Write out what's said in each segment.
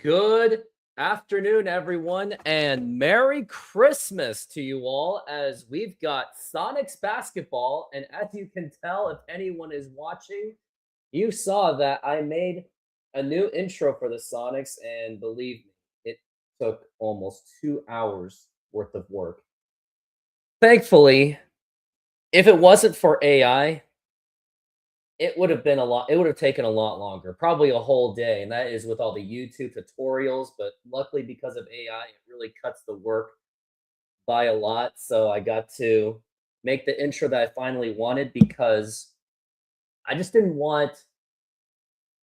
Good afternoon, everyone, and Merry Christmas to you all as we've got Sonics basketball. And as you can tell, if anyone is watching, you saw that I made a new intro for the Sonics, and believe me, it took almost 2 hours worth of work. Thankfully, if it wasn't for AI, it would have been a lot it would have taken a lot longer, probably a whole day, and that is with all the YouTube tutorials, but luckily because of AI, it really cuts the work by a lot, so I got to make the intro that I finally wanted because I just didn't want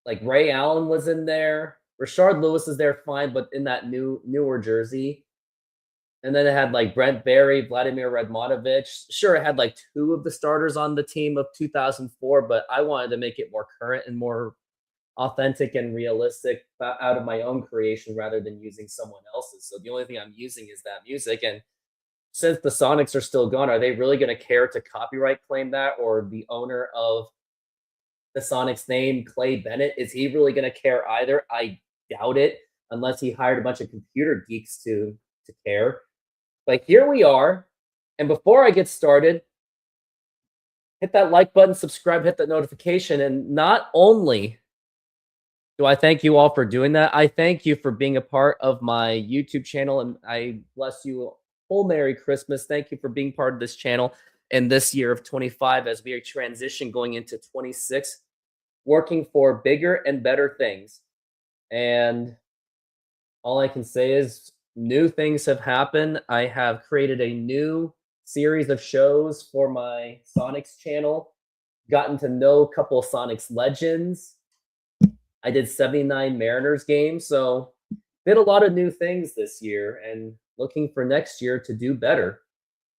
like, Ray Allen was in there, Rashard Lewis is there fine, but in that newer jersey, and then it had, like, Brent Berry, Vladimir Radmanovich. Sure, it had, like, 2 of the starters on the team of 2004, but I wanted to make it more current and more authentic and realistic out of my own creation rather than using someone else's. So the only thing I'm using is that music. And since the Sonics are still gone, are they really going to care to copyright claim that? Or the owner of the Sonics name, Clay Bennett, is he really going to care either? I doubt it, unless he hired a bunch of computer geeks to care. But here we are. And before I get started, hit that like button, subscribe, hit that notification. And not only do I thank you all for doing that, I thank you for being a part of my YouTube channel, and I bless you. Whole Merry Christmas. Thank you for being part of this channel in this year of 25 as we are transition going into 26, working for bigger and better things. And all I can say is new things have happened. I have created a new series of shows for my Sonics channel, gotten to know a couple of Sonics legends. I did 79 Mariners games, so did a lot of new things this year and looking for next year to do better.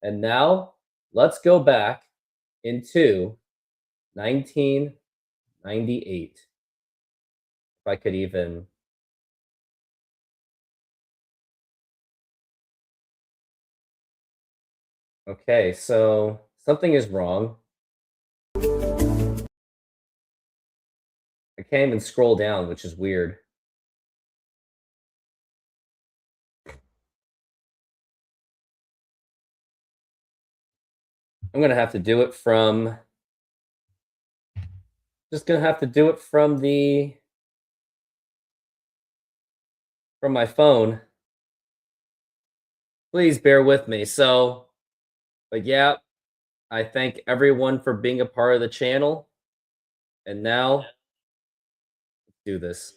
And now let's go back into 1998. If I could even. Okay, so something is wrong. I can't even scroll down, which is weird. I'm gonna have to do it from. Just gonna have to do it from my phone. Please bear with me. So, but yeah, I thank everyone for being a part of the channel. And now, let's do this.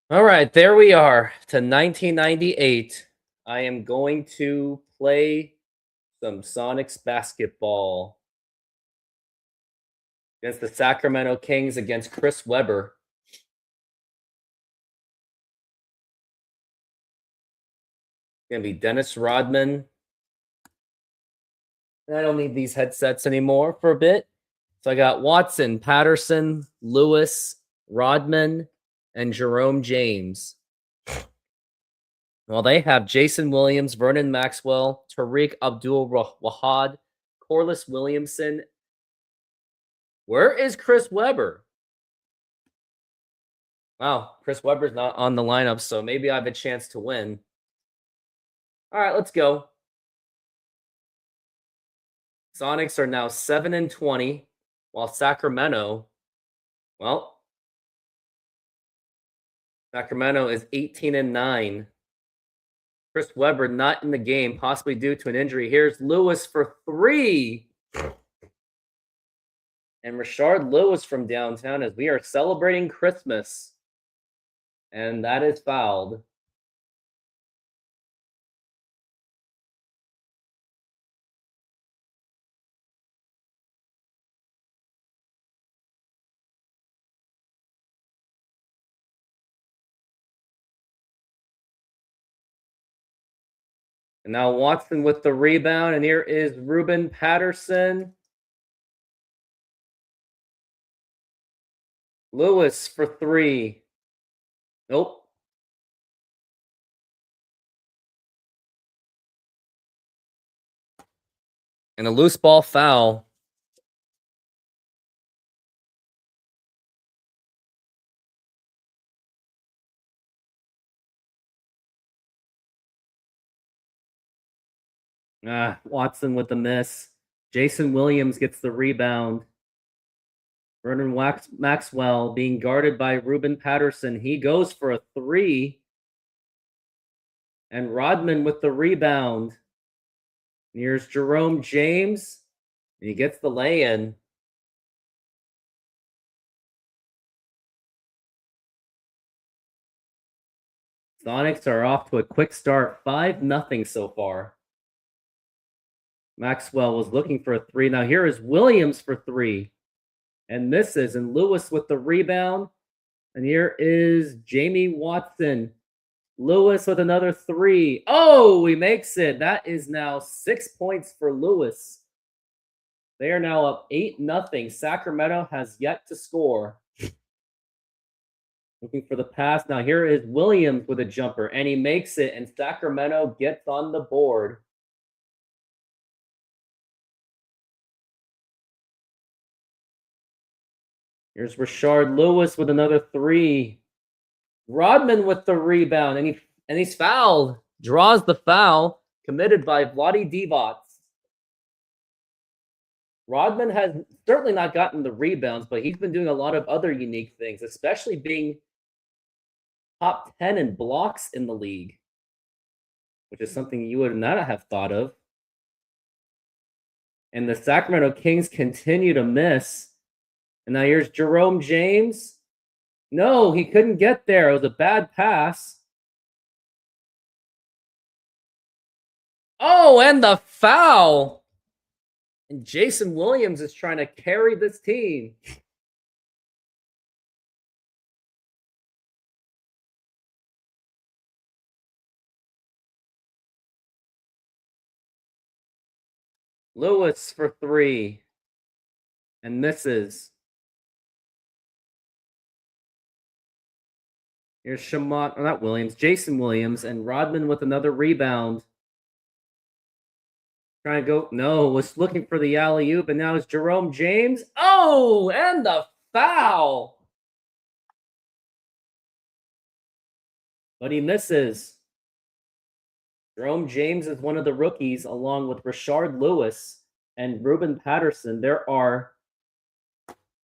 All right, there we are to 1998. I am going to play some Sonics basketball against the Sacramento Kings against Chris Webber. It's going to be Dennis Rodman. And I don't need these headsets anymore for a bit. So I got Watson, Patterson, Lewis, Rodman, and Jerome James. Well, they have Jason Williams, Vernon Maxwell, Tariq Abdul-Wahad, Corliss Williamson. Where is Chris Webber? Wow, Chris Webber's not on the lineup, so maybe I have a chance to win. All right, let's go. Sonics are now 7-20, while Sacramento, well, Sacramento is 18-9. Chris Webber not in the game, possibly due to an injury. Here's Lewis for 3. And Rashard Lewis from downtown as we are celebrating Christmas. And that is fouled. And now Watson with the rebound. And here is Ruben Patterson. Lewis for 3. Nope. And a loose ball foul. Watson with the miss. Jason Williams gets the rebound. Vernon Maxwell being guarded by Ruben Patterson. He goes for a three. And Rodman with the rebound. Here's Jerome James. He gets the lay-in. Sonics are off to a quick start. 5-0 so far. Maxwell was looking for a three. Now here is Williams for three. And misses. And Lewis with the rebound. And here is Jamie Watson. Lewis with another three. Oh, he makes it. That is now 6 points for Lewis. They are now up 8-0. Sacramento has yet to score. Looking for the pass. Now here is Williams with a jumper. And he makes it. And Sacramento gets on the board. Here's Rashard Lewis with another three. Rodman with the rebound, and he's fouled. Draws the foul committed by Vlade Divac. Rodman has certainly not gotten the rebounds, but he's been doing a lot of other unique things, especially being top 10 in blocks in the league, which is something you would not have thought of. And the Sacramento Kings continue to miss. And now here's Jerome James. No, he couldn't get there. It was a bad pass. Oh, and the foul. And Jason Williams is trying to carry this team. Lewis for three. And misses. Here's Jason Williams, and Rodman with another rebound. Trying to go, no, was looking for the alley-oop, and now it's Jerome James. Oh, and the foul. But he misses. Jerome James is one of the rookies, along with Rashard Lewis and Ruben Patterson.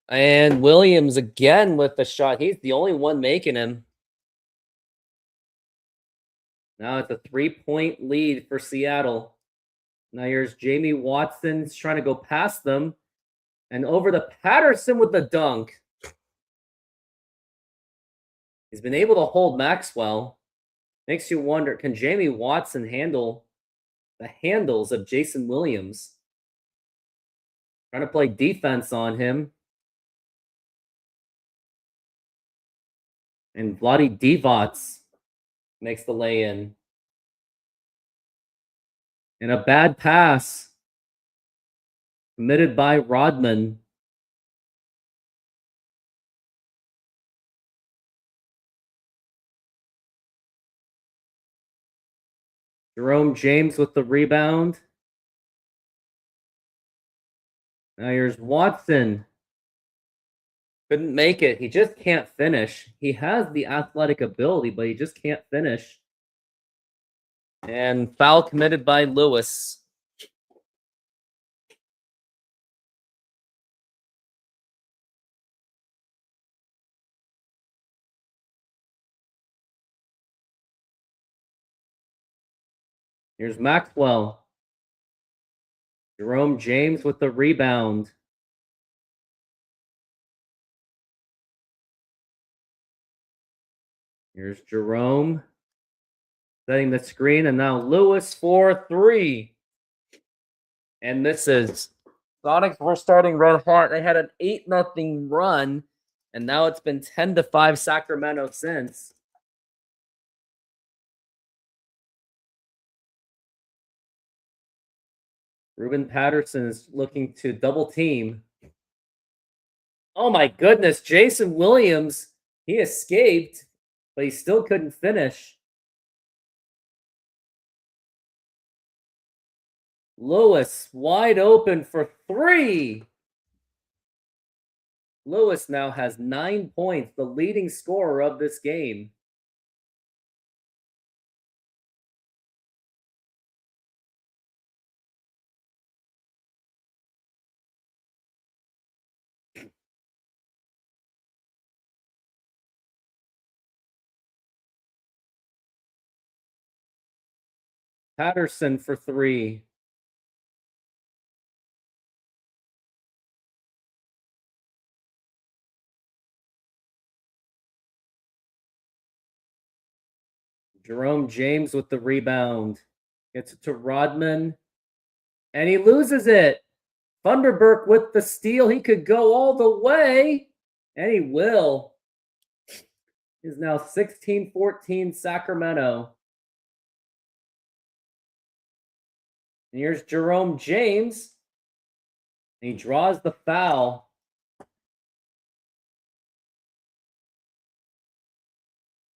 And Williams again with the shot. He's the only one making him. Now it's a 3-point lead for Seattle. Now here's Jamie Watson trying to go past them. And over to Patterson with the dunk. He's been able to hold Maxwell. Makes you wonder, can Jamie Watson handle the handles of Jason Williams? Trying to play defense on him. And Vlade Divac makes the lay-in. And a bad pass committed by Rodman. Jerome James with the rebound. Now here's Watson. Couldn't make it. He just can't finish. He has the athletic ability, but he just can't finish. And foul committed by Lewis. Here's Maxwell. Jerome James with the rebound. Here's Jerome setting the screen, and now Lewis for three. And this is Sonics were starting red hot. They had an 8-0 run, and now it's been 10-5 Sacramento since. Ruben Patterson is looking to double team. Oh my goodness, Jason Williams, he escaped, but he still couldn't finish. Lewis wide open for 3. Lewis now has 9 points, the leading scorer of this game. Patterson for 3. Jerome James with the rebound. Gets it to Rodman. And he loses it. Thunderberg with the steal. He could go all the way. And he will. Is now 16-14 Sacramento. And here's Jerome James. And he draws the foul.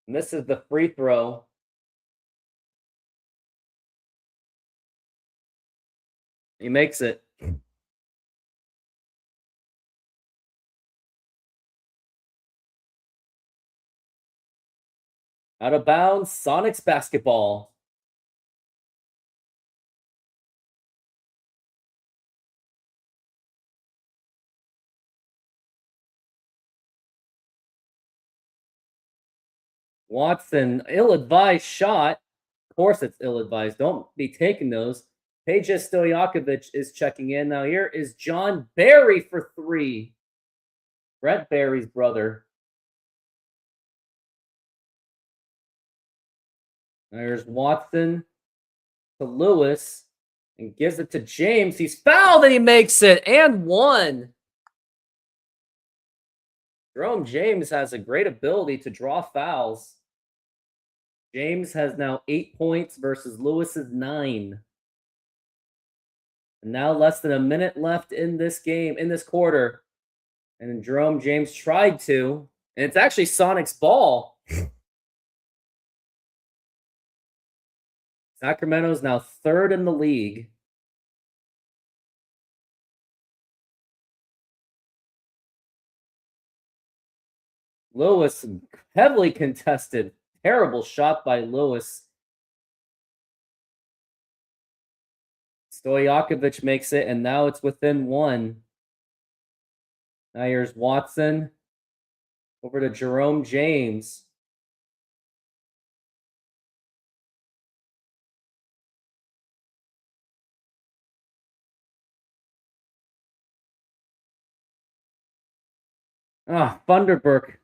Misses the free throw. He makes it. Out of bounds, Sonics basketball. Watson, ill-advised shot. Of course it's ill-advised. Don't be taking those. Peja Stojakovic is checking in. Now here is John Barry for 3. Brett Barry's brother. There's Watson to Lewis and gives it to James. He's fouled and he makes it and 1. Jerome James has a great ability to draw fouls. James has now 8 points versus Lewis's 9. And now less than a minute left in this game, in this quarter. And Jerome James tried to, and it's actually Sonic's ball. Sacramento is now 3rd in the league. Lewis, heavily contested. Terrible shot by Lewis. Stojakovic makes it, and now it's within 1. Now here's Watson. Over to Jerome James. Thunderberg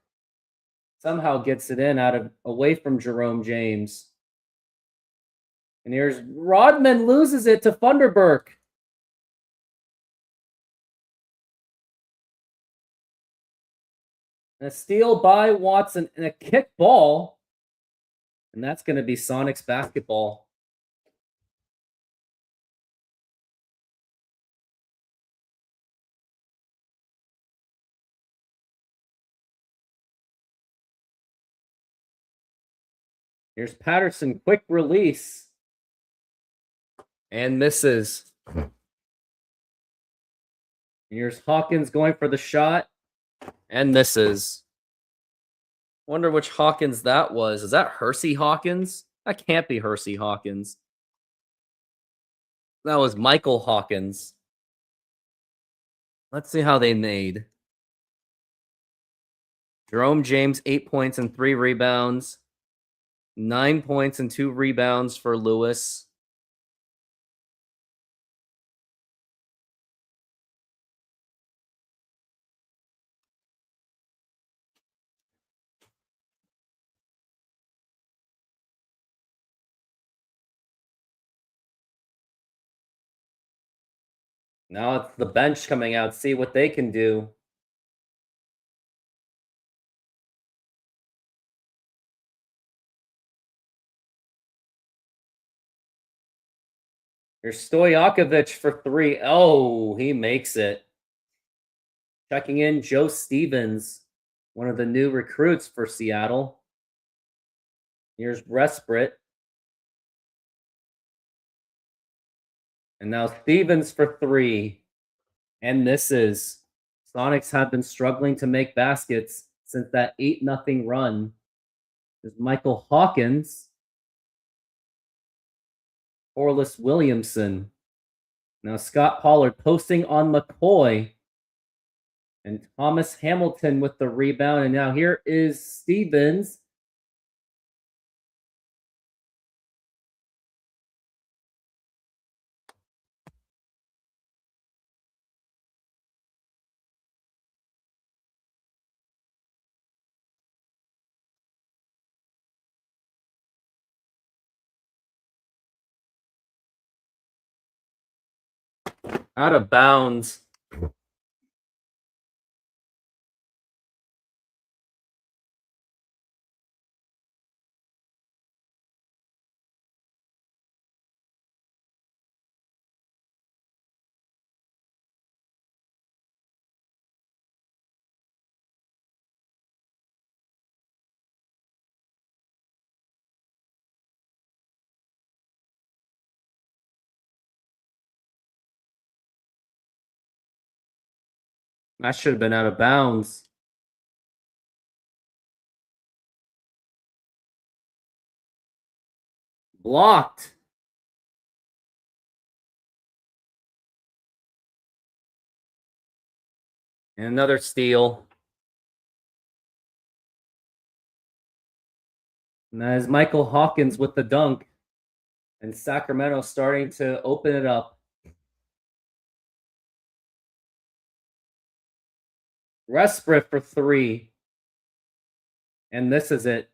somehow gets it in away from Jerome James. And here's Rodman, loses it to Thunderberg. And a steal by Watson and a kick ball. And that's going to be Sonics basketball. Here's Patterson, quick release. And misses. Here's Hawkins going for the shot. And misses. Wonder which Hawkins that was. Is that Hersey Hawkins? That can't be Hersey Hawkins. That was Michael Hawkins. Let's see how they made. Jerome James, 8 points and 3 rebounds. 9 points and 2 rebounds for Lewis. Now it's the bench coming out. See what they can do. Here's Stojakovic for 3. Oh, he makes it. Checking in, Joe Stevens, one of the new recruits for Seattle. Here's Resprit. And now Stevens for 3. And misses. Sonics have been struggling to make baskets since that 8-0 run. There's Michael Hawkins. Orlis Williamson. Now Scott Pollard posting on McCoy. And Thomas Hamilton with the rebound. And now here is Stevens. Out of bounds. That should have been out of bounds. Blocked. And another steal. And that is Michael Hawkins with the dunk. And Sacramento starting to open it up. Resprit for 3. And this is it.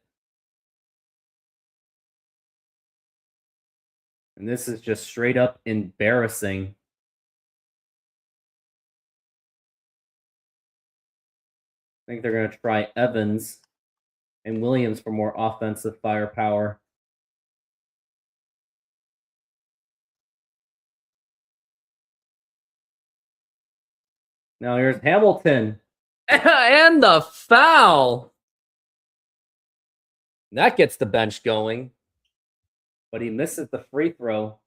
And this is just straight up embarrassing. I think they're going to try Evans and Williams for more offensive firepower. Now here's Hamilton. And the foul. That gets the bench going. But he misses the free throw.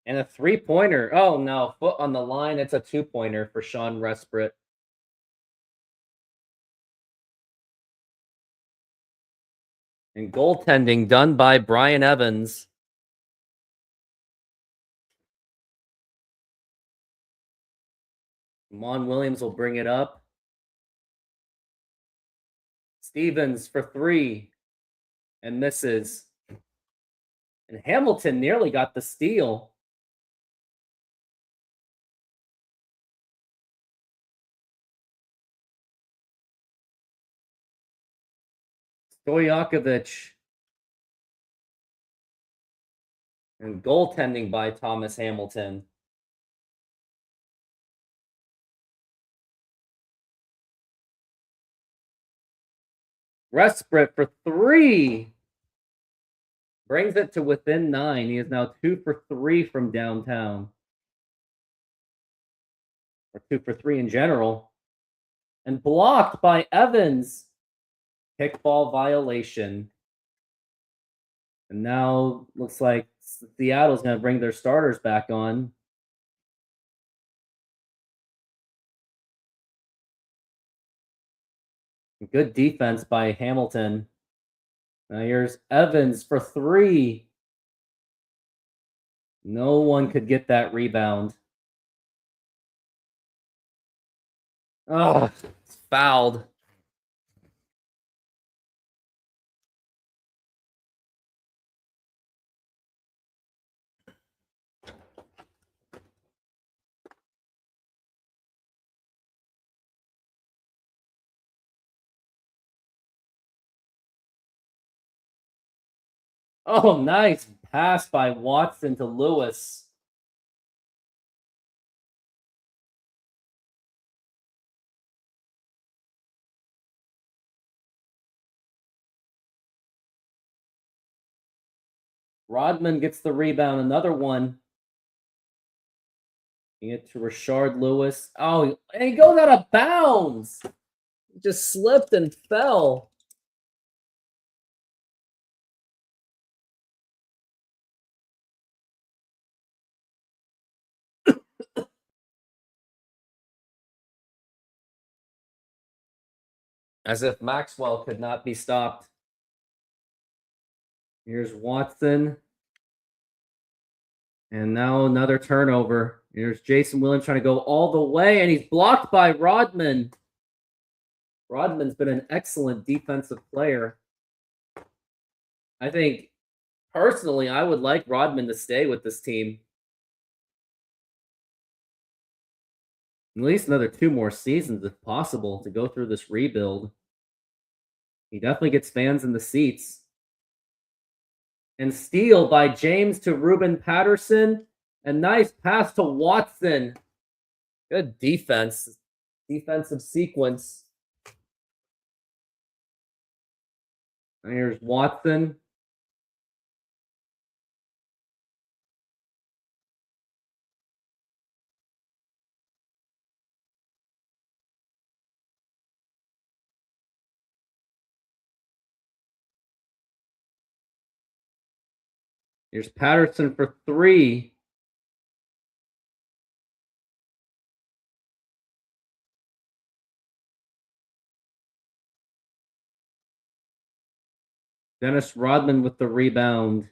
And a 3-pointer. Oh, no. Foot on the line. It's a 2-pointer for Sean Resprit. And goaltending done by Brian Evans. Mon Williams will bring it up. Stevens for 3. And misses. And Hamilton nearly got the steal. Stojakovic. And goaltending by Thomas Hamilton. Resprit for 3. Brings it to within 9. He is now 2 for 3 from downtown. Or 2 for 3 in general. And blocked by Evans. Kickball violation. And now looks like Seattle's going to bring their starters back on. Good defense by Hamilton. Now here's Evans for 3. No one could get that rebound. Oh, it's fouled. Oh, nice pass by Watson to Lewis. Rodman gets the rebound. Another one. Get to Rashard Lewis. Oh, and he goes out of bounds. He just slipped and fell. As if Maxwell could not be stopped. Here's Watson. And now another turnover. Here's Jason Williams trying to go all the way, and he's blocked by Rodman. Rodman's been an excellent defensive player. I think, personally, I would like Rodman to stay with this team. At least another 2 more seasons, if possible, to go through this rebuild. He definitely gets fans in the seats. And steal by James to Ruben Patterson. A nice pass to Watson. Good defense. Defensive sequence. And here's Watson. Here's Patterson for 3. Dennis Rodman with the rebound.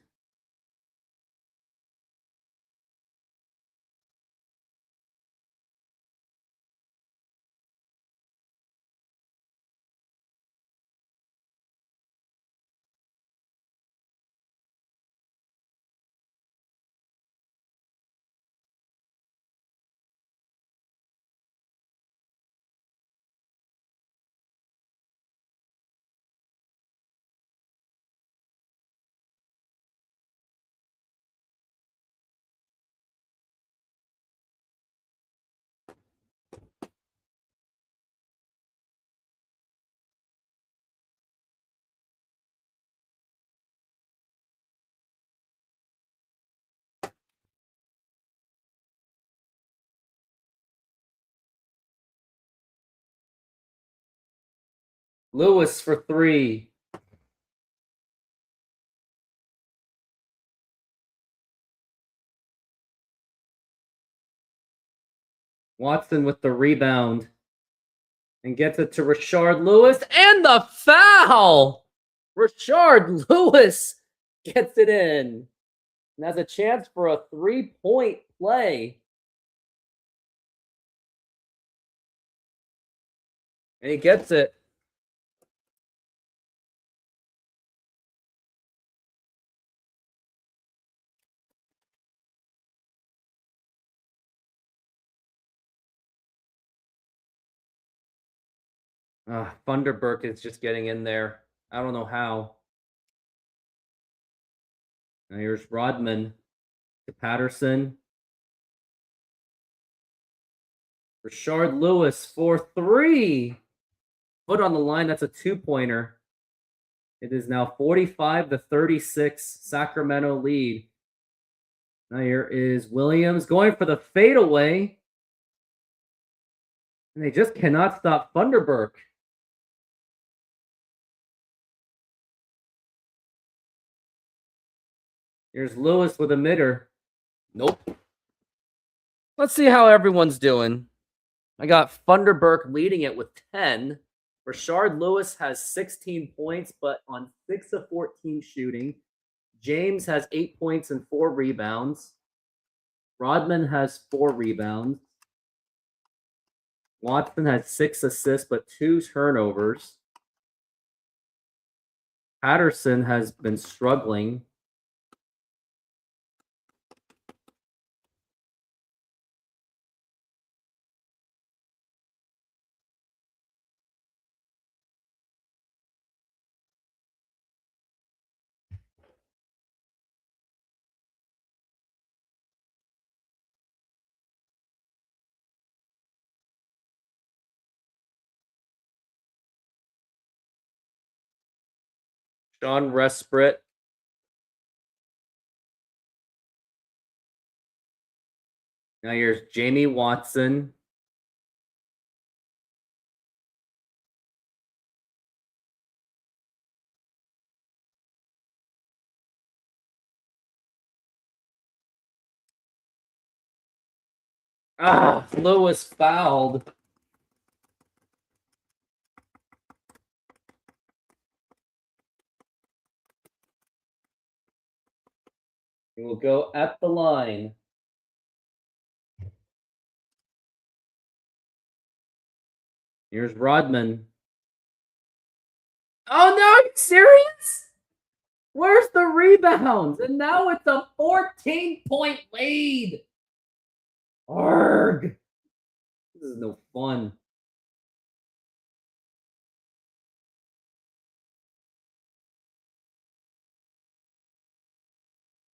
Lewis for 3. Watson with the rebound. And gets it to Rashard Lewis. And the foul! Rashard Lewis gets it in. And has a chance for a 3-point play. And he gets it. Funderburk is just getting in there. I don't know how. Now here's Rodman to Patterson. Rashard Lewis for 3. Foot on the line. That's a 2-pointer. It is now 45-36 Sacramento lead. Now here is Williams going for the fadeaway. And they just cannot stop Funderburk. Here's Lewis with a mitter. Nope. Let's see how everyone's doing. I got Funderburk leading it with 10. Rashard Lewis has 16 points, but on 6 of 14 shooting. James has 8 points and 4 rebounds. Rodman has 4 rebounds. Watson has 6 assists, but 2 turnovers. Patterson has been struggling. Sean Resprit Now here's Jamie Watson. Ah, Lewis fouled. He will go at the line. Here's Rodman. Oh no, are you serious? Where's the rebounds? And now it's a 14-point lead. Arg. This is no fun.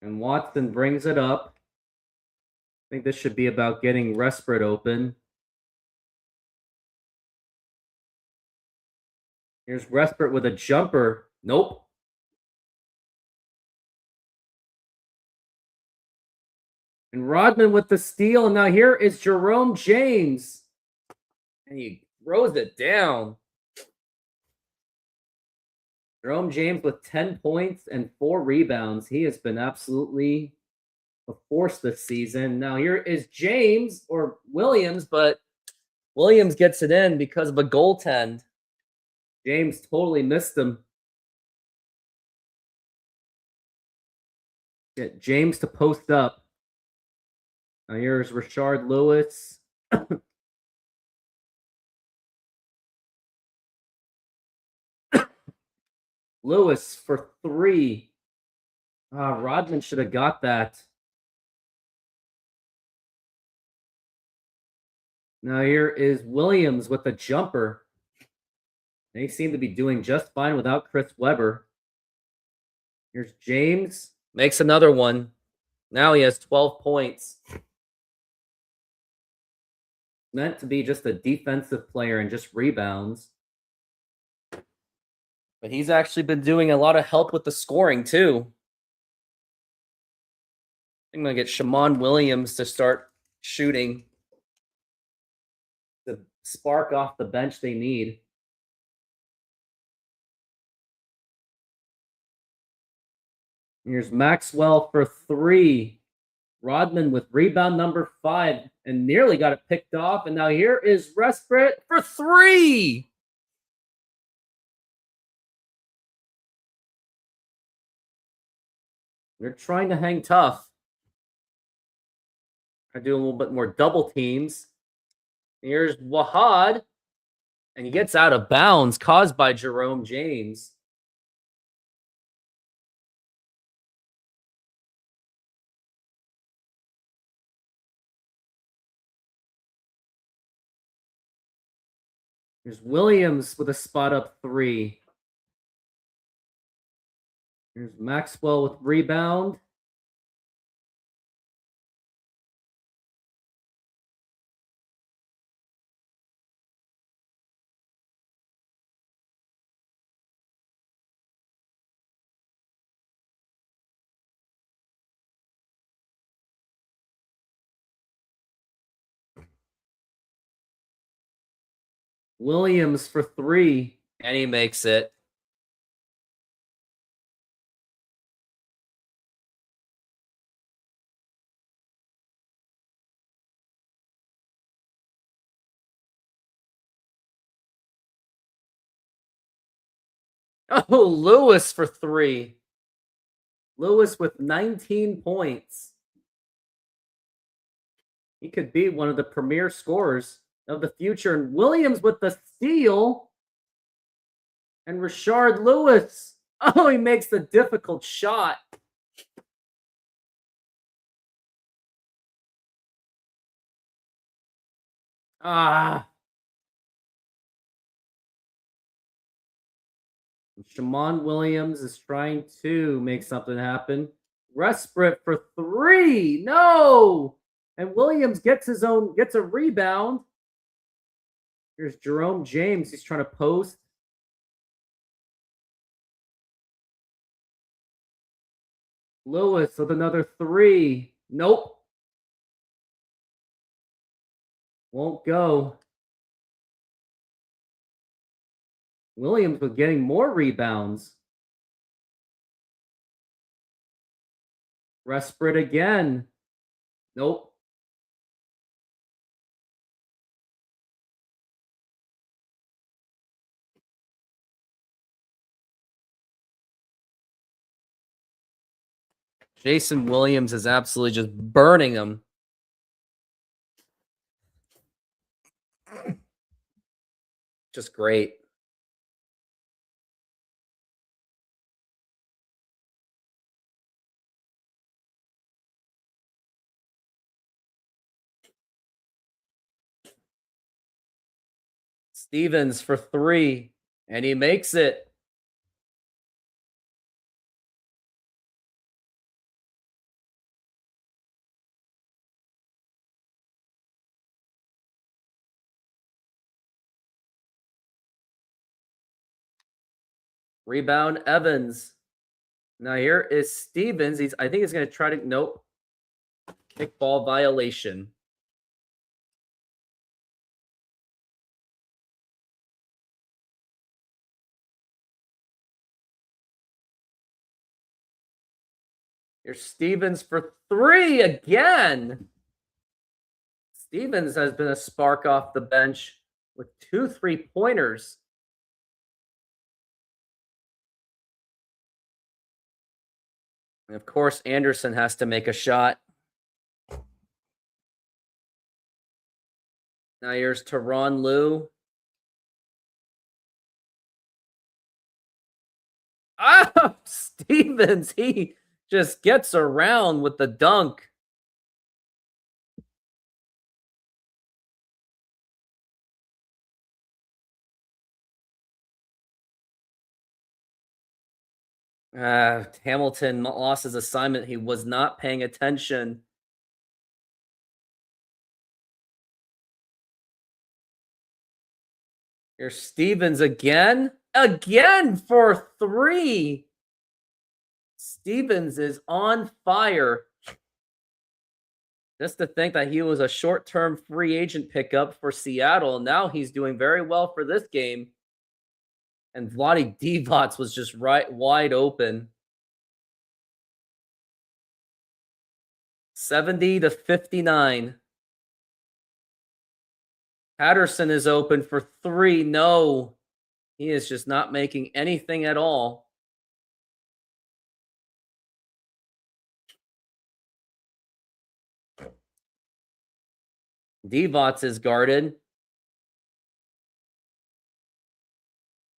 And Watson brings it up. I think this should be about getting Respite open. Here's Respite with a jumper. Nope. And Rodman with the steal. And now here is Jerome James. And he throws it down. Jerome James with 10 points and 4 rebounds. He has been absolutely a force this season. Now here is James or Williams, but Williams gets it in because of a goaltend. James totally missed him. Get James to post up. Now here's Rashard Lewis. Lewis for 3. Rodman should have got that. Now here is Williams with the jumper. They seem to be doing just fine without Chris Webber. Here's James. Makes another one. Now he has 12 points. Meant to be just a defensive player and just rebounds. But he's actually been doing a lot of help with the scoring, too. I'm going to get Shammond Williams to start shooting. The spark off the bench they need. Here's Maxwell for 3. Rodman with rebound number 5 and nearly got it picked off. And now here is Respite for 3. They're trying to hang tough. I do a little bit more double teams. Here's Wahad. And he gets out of bounds, caused by Jerome James. There's Williams with a spot up 3. Here's Maxwell with rebound. Williams for 3. And he makes it. Oh, Lewis for 3. Lewis with 19 points. He could be one of the premier scorers of the future. And Williams with the steal. And Rashard Lewis. Oh, he makes the difficult shot. Shammond Williams is trying to make something happen. Respite for 3. No. And Williams gets a rebound. Here's Jerome James. He's trying to post. Lewis with another 3. Nope. Won't go. Williams was getting more rebounds. Resprit again. Nope. Jason Williams is absolutely just burning him. Just great. Stevens for 3, and he makes it. Rebound Evans. Now here is Stevens. I think he's going to try to, nope. Kickball violation. Here's Stevens for 3 again. Stevens has been a spark off the bench with 2 3-pointers. And of course, Anderson has to make a shot. Now here's Tyronn Lue. Ah, Stevens, he just gets around with the dunk. Hamilton lost his assignment. He was not paying attention. Here's Stevens again. Again for 3. Stevens is on fire. Just to think that he was a short-term free agent pickup for Seattle. Now he's doing very well for this game. And Vlade Divac was just wide open. 70-59. Patterson is open for 3. No, he is just not making anything at all. Divac is guarded.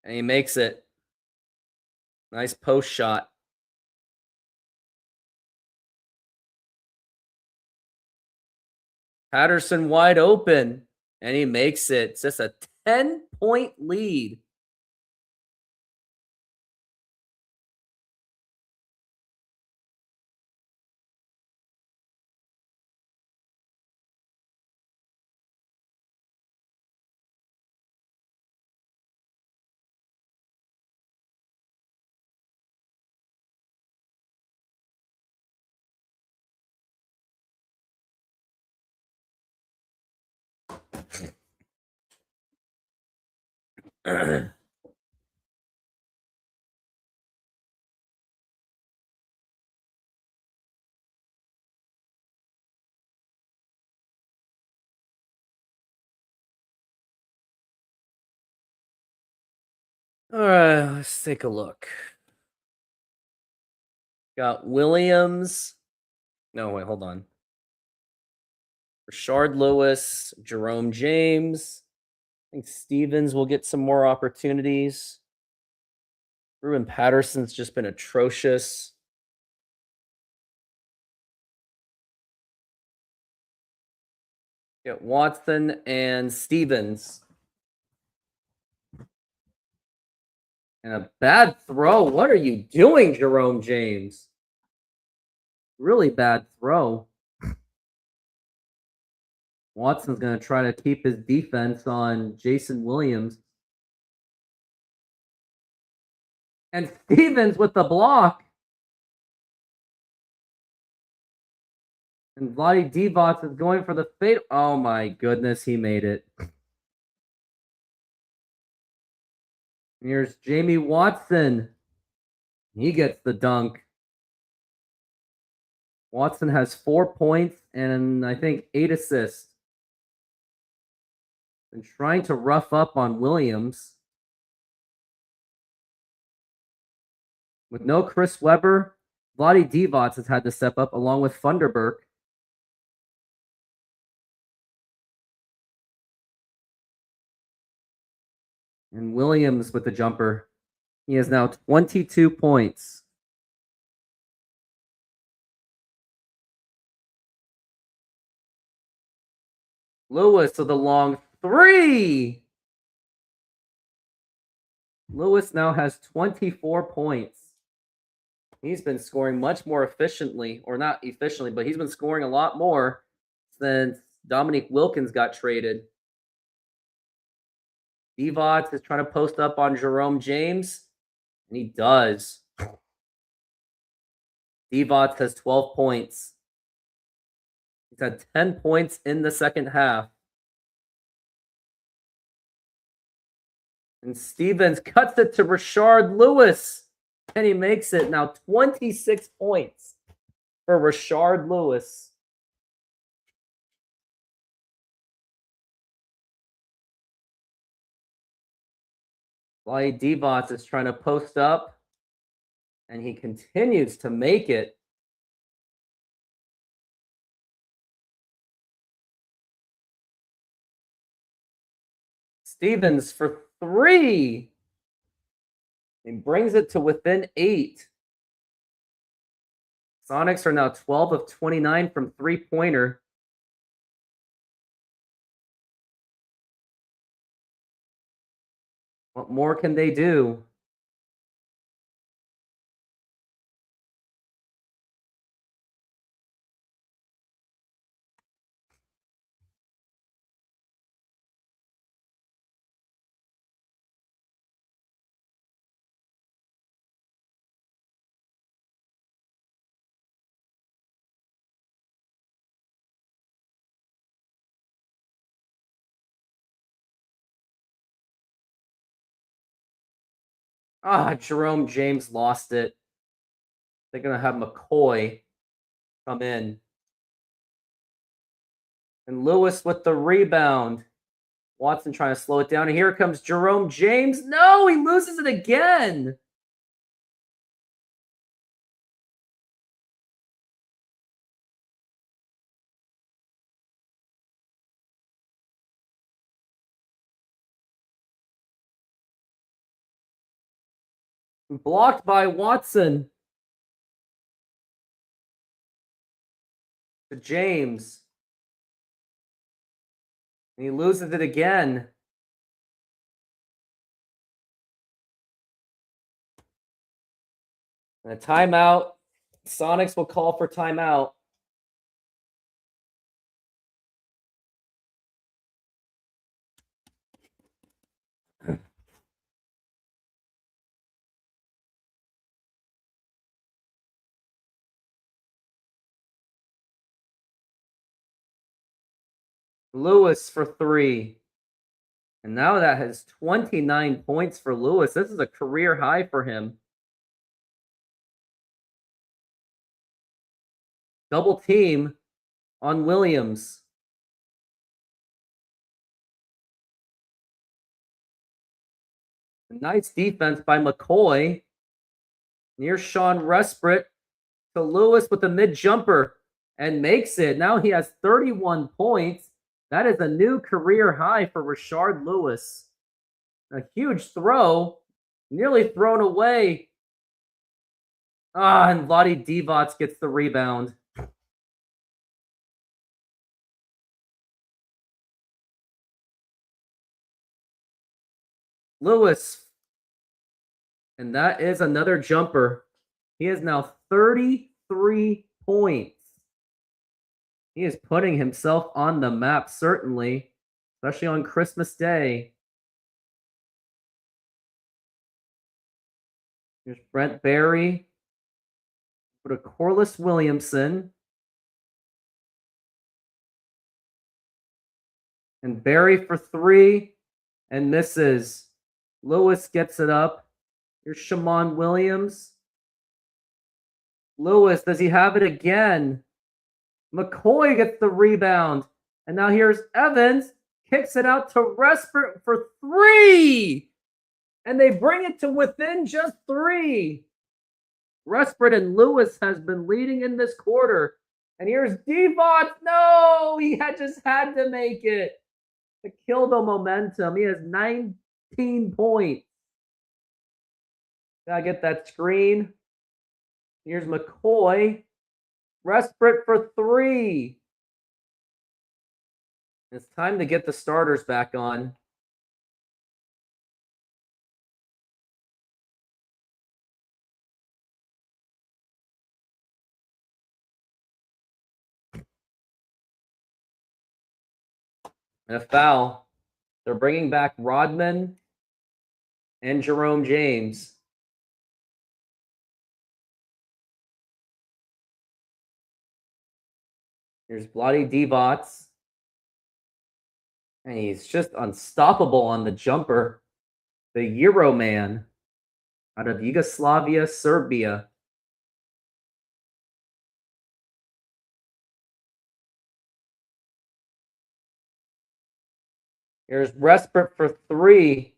And he makes it. Nice post shot. Patterson wide open. And he makes it. It's just a 10-point lead. All right, let's take a look. Got Williams. No, wait, hold on. Rashard Lewis, Jerome James. I think Stevens will get some more opportunities. Ruben Patterson's just been atrocious. Get Watson and Stevens. And a bad throw. What are you doing, Jerome James? Really bad throw. Watson's going to try to keep his defense on Jason Williams. And Stevens with the block. And Vlade Divac is going for the fade. Oh my goodness, he made it. Here's Jamie Watson. He gets the dunk. Watson has 4 points and I think 8 assists. And trying to rough up on Williams. With no Chris Webber, Vlade Divac has had to step up along with Funderburk. And Williams with the jumper. He has now 22 points. Lewis with a long 3. Lewis now has 24 points. He's been scoring much more efficiently, or not efficiently, but he's been scoring a lot more since Dominique Wilkins got traded. Divac is trying to post up on Jerome James, and he does. Divac has 12 points. He's had 10 points in the second half. And Stevens cuts it to Rashard Lewis. And he makes it now 26 points for Rashard Lewis. Vlade Divac is trying to post up. And he continues to make it. Stevens for 3. He brings it to within 8. Sonics are now 12 of 29 from three-pointer. What more can they do? Jerome James lost it. They're going to have McCoy come in. And Lewis with the rebound. Watson trying to slow it down. And here comes Jerome James. No, he loses it again. Blocked by Watson. To James. And he loses it again. And a timeout. Sonics will call for timeout. Lewis for 3. And now that has 29 points for Lewis. This is a career high for him. Double team on Williams. Nice defense by McCoy. Near Sean Resprit to Lewis with a mid-jumper and makes it. Now he has 31 points. That is a new career high for Rashard Lewis. A huge throw. Nearly thrown away. And Vlade Divac gets the rebound. Lewis. And that is another jumper. He has now 33 points. He is putting himself on the map, certainly, especially on Christmas Day. Here's Brent Barry. Put a Corliss Williamson. And Barry for 3 and misses. Lewis gets it up. Here's Shammond Williams. Lewis, does he have it again? McCoy gets the rebound. And now here's Evans. Kicks it out to Respert for 3. And they bring it to within just 3. Respert and Lewis has been leading in this quarter. And here's Devon. No, he just had to make it to kill the momentum. He has 19 points. Gotta get that screen. Here's McCoy. Respert for 3. It's time to get the starters back on. And a foul. They're bringing back Rodman and Jerome James. Here's Bloody Divac. And he's just unstoppable on the jumper. The Euro man out of Yugoslavia, Serbia. Here's Respert for 3.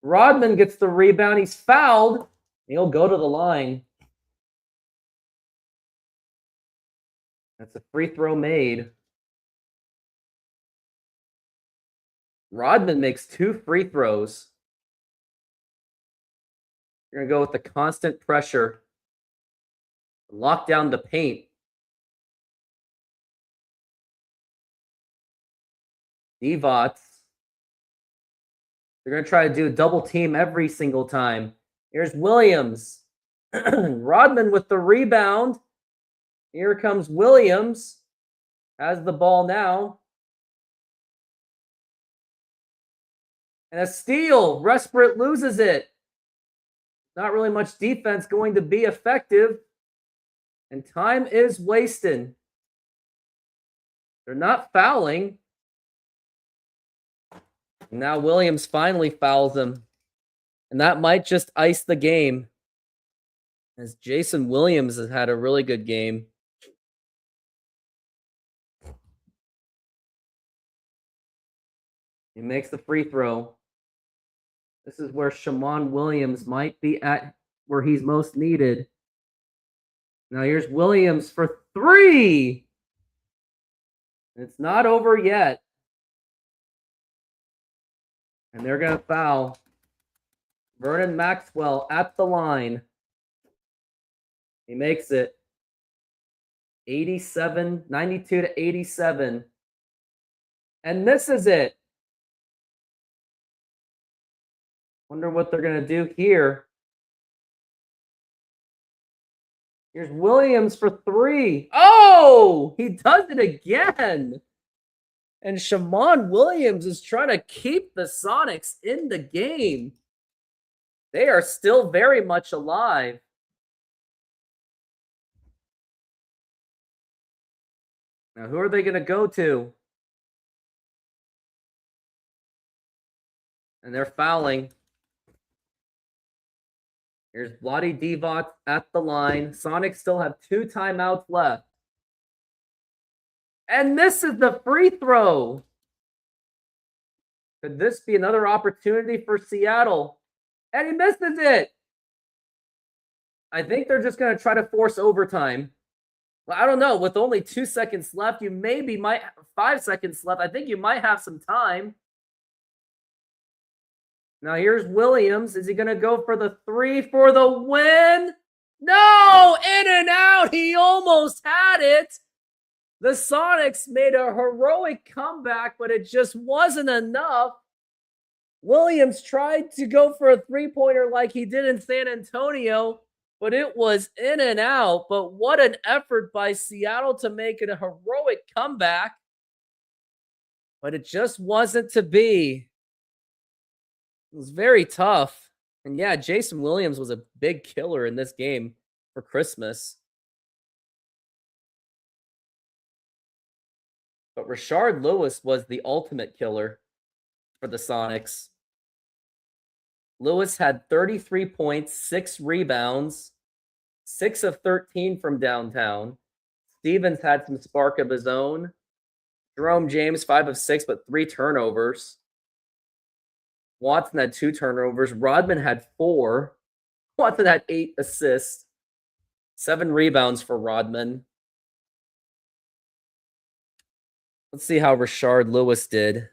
Rodman gets the rebound. He's fouled. He'll go to the line. That's a free throw made. Rodman makes 2 free throws. You're going to go with the constant pressure. Lock down the paint. Divac. They're going to try to do a double team every single time. Here's Williams. Rodman with the rebound. Here comes Williams. Has the ball now. And a steal. Respert loses it. Not really much defense going to be effective. And time is wasted. They're not fouling. Now Williams finally fouls him. And that might just ice the game. As Jason Williams has had a really good game. He makes the free throw. This is where Shammond Williams might be at where he's most needed. Now here's Williams for 3. It's not over yet. And they're going to foul. Vernon Maxwell at the line. He makes it. 92 to 87. And this is it. Wonder what they're going to do here. Here's Williams for 3. Oh, he does it again. And Shammond Williams is trying to keep the Sonics in the game. They are still very much alive. Now, who are they going to go to? And they're fouling. Here's Bloody Divac at the line. Sonics still have 2 timeouts left. And this is the free throw. Could this be another opportunity for Seattle? And he misses it. I think they're just going to try to force overtime. Well, I don't know. With only 2 seconds left, you might 5 seconds left. I think you might have some time. Now here's Williams. Is he going to go for the 3 for the win? No! In and out. He almost had it. The Sonics made a heroic comeback, but it just wasn't enough. Williams tried to go for a 3-pointer like he did in San Antonio, but it was in and out. But what an effort by Seattle to make it a heroic comeback. But it just wasn't to be. It was very tough. And yeah, Jason Williams was a big killer in this game for Christmas. But Rashard Lewis was the ultimate killer for the Sonics. Lewis had 33 points, 6 rebounds, 6 of 13 from downtown. Stevens had some spark of his own. Jerome James, 5 of 6, but 3 turnovers. Watson had 2 turnovers. Rodman had 4. Watson had 8 assists. 7 rebounds for Rodman. Let's see how Rashard Lewis did.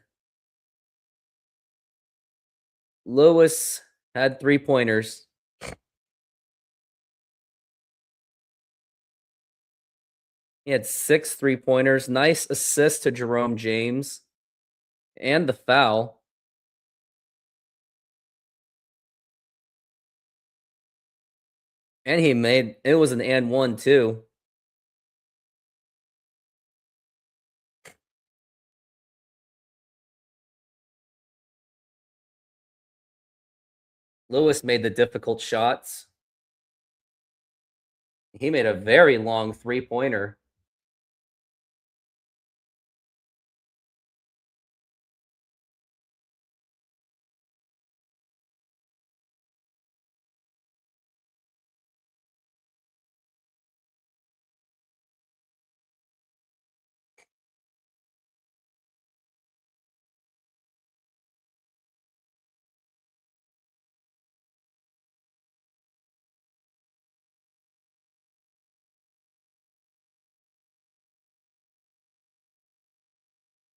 Lewis had 3-pointers. He had 6 3-pointers. Nice assist to Jerome James. And the foul. And he made, it was an and one too. Lewis made the difficult shots. He made a very long 3-pointer.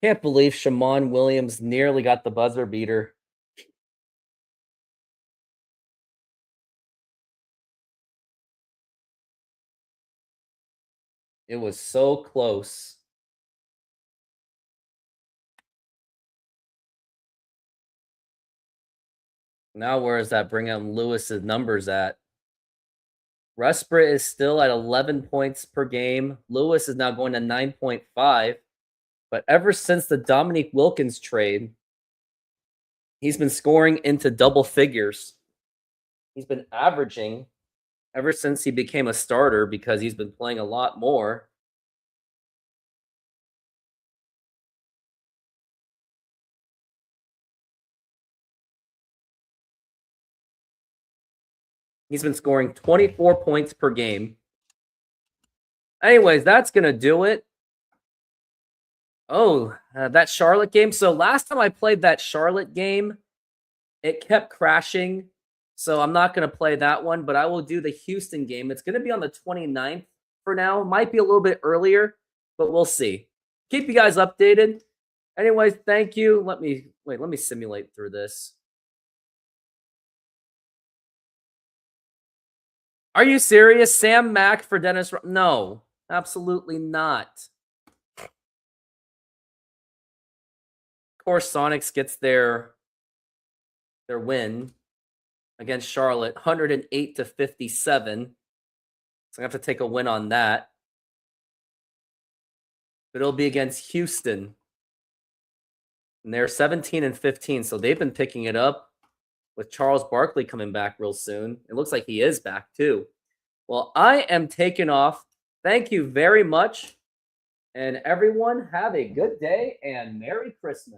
Can't believe Shammond Williams nearly got the buzzer beater. It was so close. Now where does that bring out Lewis's numbers at? Resprit is still at 11 points per game. Lewis is now going to 9.5. But ever since the Dominique Wilkins trade, he's been scoring into double figures. He's been averaging ever since he became a starter because he's been playing a lot more. He's been scoring 24 points per game. Anyways, that's going to do it. Oh, that Charlotte game. So last time I played that Charlotte game, it kept crashing. So I'm not going to play that one, but I will do the Houston game. It's going to be on the 29th for now. Might be a little bit earlier, but we'll see. Keep you guys updated. Anyways, thank you. Let me simulate through this. Are you serious? Sam Mack for Dennis? No, absolutely not. Of course, Sonics gets their win against Charlotte, 108-57. So I have to take a win on that. But it'll be against Houston. And they're 17-15, so they've been picking it up with Charles Barkley coming back real soon. It looks like he is back too. Well, I am taking off. Thank you very much. And everyone, have a good day and Merry Christmas.